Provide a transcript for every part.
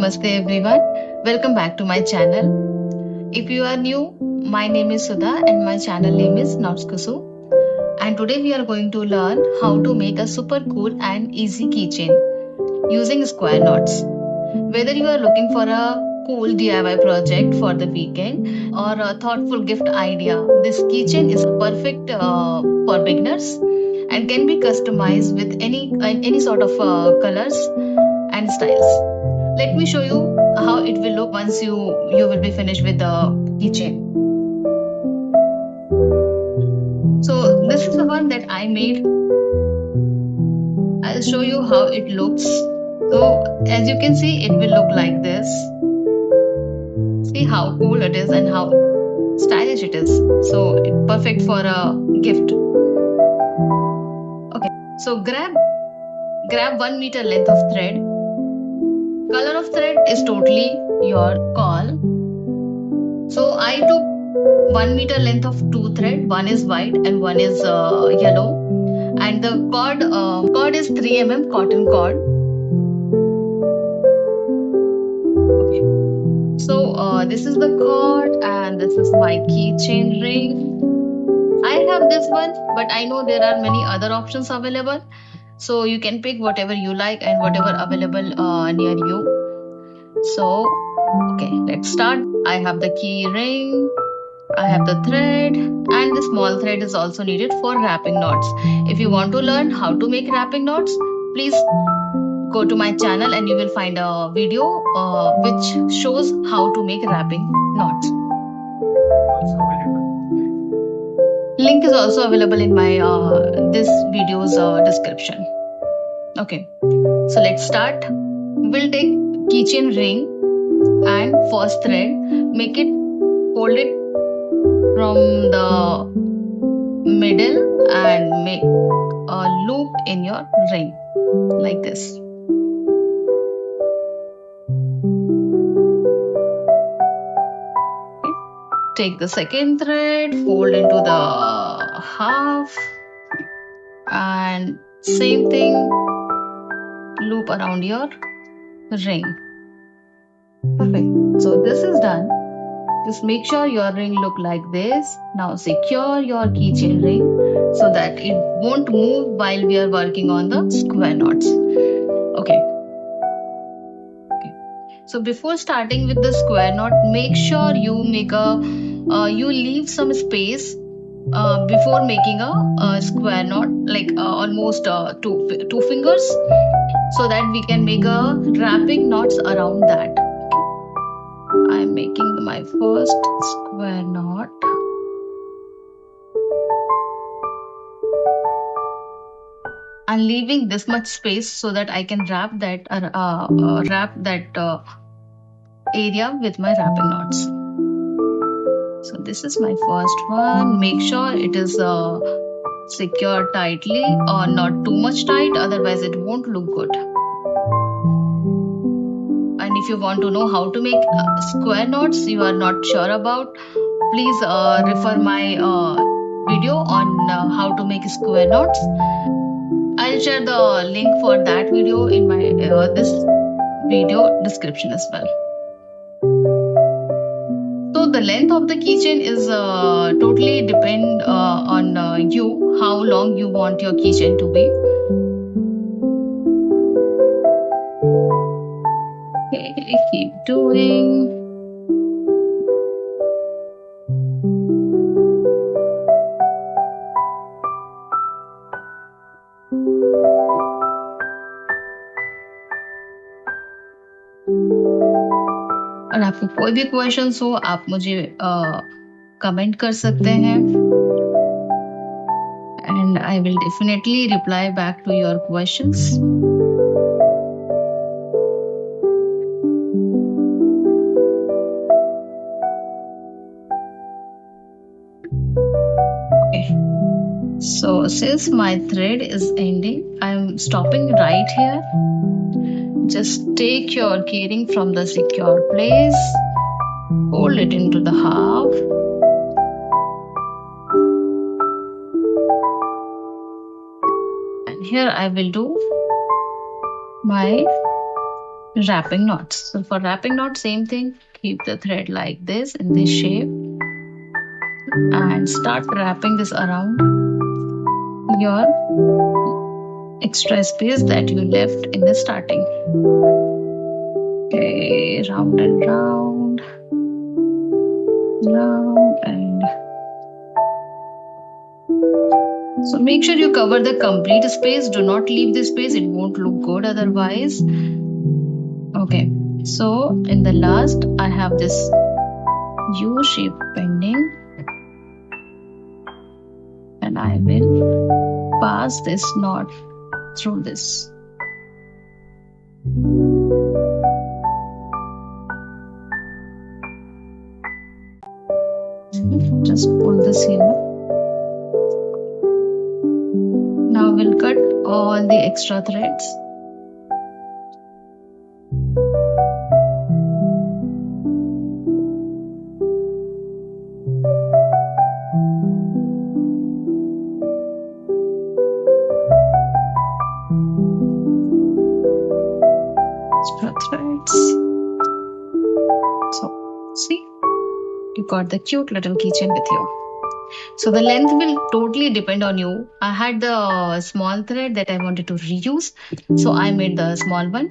Namaste everyone. Welcome back to my channel. If you are new, my name is Sudha and my channel name is KnotsKusu. And today we are going to learn how to make a super cool and easy keychain using square knots. Whether you are looking for a cool DIY project for the weekend or a thoughtful gift idea, this keychain is perfect for beginners and can be customized with any sort of colors and styles. Let me show you how it will look once you will be finished with the keychain. So this is the one that I made. I'll show you how it looks. So as you can see, it will look like this. See how cool it is and how stylish it is. So it's perfect for a gift. Okay, so grab 1 meter length of thread. Color of thread is totally your call. So I took 1 meter length of 2 thread. One is white and one is yellow. And the cord is 3 mm cotton cord. Okay. So this is the cord and this is my keychain ring. I have this one, but I know there are many other options available. So you can pick whatever you like and whatever available near you. So, okay, let's start. I have the key ring, I have the thread, and the small thread is also needed for wrapping knots. If you want to learn how to make wrapping knots, please go to my channel and you will find a video which shows how to make wrapping knots. Link is also available in my this video's description. Okay, so let's start. We'll take keychain ring and first thread, fold it from the middle and make a loop in your ring like this. Okay. Take the second thread, fold into the half and same thing, loop around your ring. Perfect. So this is done. Just make sure your ring look like this. Now secure your keychain ring so that it won't move while we are working on the square knots. Okay. So before starting with the square knot, make sure you you leave some space before making a square knot, like almost two fingers, so that we can make a wrapping knots around that. I'm making my first square knot. I'm leaving this much space so that I can wrap that area with my wrapping knots. So this is my first one. Make sure it is secured tightly or not too much tight, otherwise it won't look good. And if you want to know how to make square knots you are not sure about, please refer my video on how to make square knots. I'll share the link for that video in my this video description as well. So the length of the keychain is totally depend on you, how long you want your keychain to be. Okay, keep doing. और आपको कोई भी questions हो आप मुझे comment कर सकते हैं and I will definitely reply back to your questions. Okay, so since my thread is ending, I'm stopping right here. Just take your keyring from the secure place, fold it into the half, and here I will do my wrapping knots. So for wrapping knot, same thing. Keep the thread like this in this shape and start wrapping this around your extra space that you left in the starting. Okay, round and round, round and so make sure you cover the complete space. Do not leave the space, it won't look good otherwise. Okay, so in the last I have this U shape pending and I will pass this knot through this. Just pull this here. Now we'll cut all the extra threads. Extra threads. So see, you got the cute little keychain with you. So the length will totally depend on you. I had the small thread that I wanted to reuse, so I made the small one.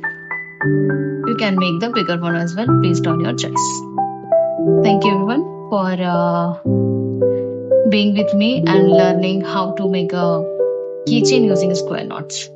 You can make the bigger one as well based on your choice. Thank you everyone for being with me and learning how to make a keychain using square knots.